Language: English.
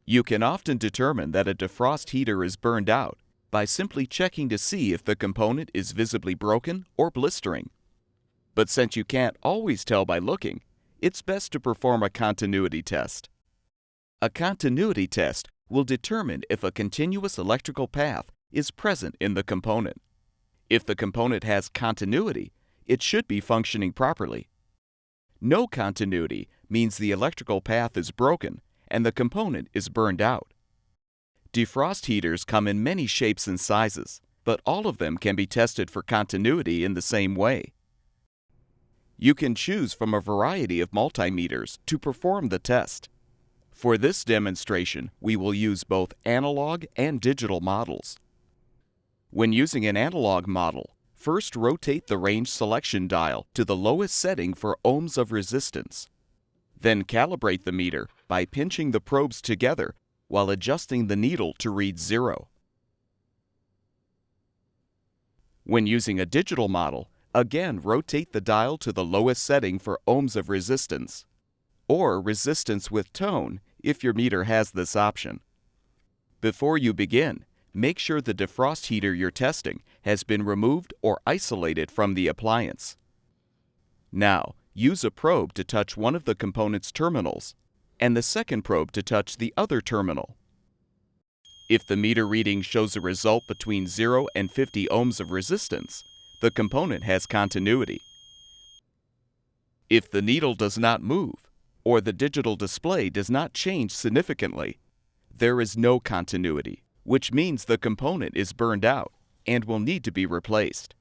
You can often determine that a defrost heater is burned out by simply checking to see if the component is visibly broken or blistering. But since you can't always tell by looking, it's best to perform a continuity test. A continuity test will determine if a continuous electrical path is present in the component. If the component has continuity, it should be functioning properly. No continuity means the electrical path is broken and the component is burned out. Defrost heaters come in many shapes and sizes, but all of them can be tested for continuity in the same way. You can choose from a variety of multimeters to perform the test. For this demonstration, we will use both analog and digital models. When using an analog model, first rotate the range selection dial to the lowest setting for ohms of resistance. Then calibrate the meter by pinching the probes together while adjusting the needle to read 0. When using a digital model, again rotate the dial to the lowest setting for ohms of resistance, or resistance with tone if your meter has this option. Before you begin, make sure the defrost heater you're testing has been removed or isolated from the appliance. Now, use a probe to touch one of the component's terminals, and the second probe to touch the other terminal. If the meter reading shows a result between 0 and 50 ohms of resistance, the component has continuity. If the needle does not move, or the digital display does not change significantly, there is no continuity, which means the component is burned out and will need to be replaced.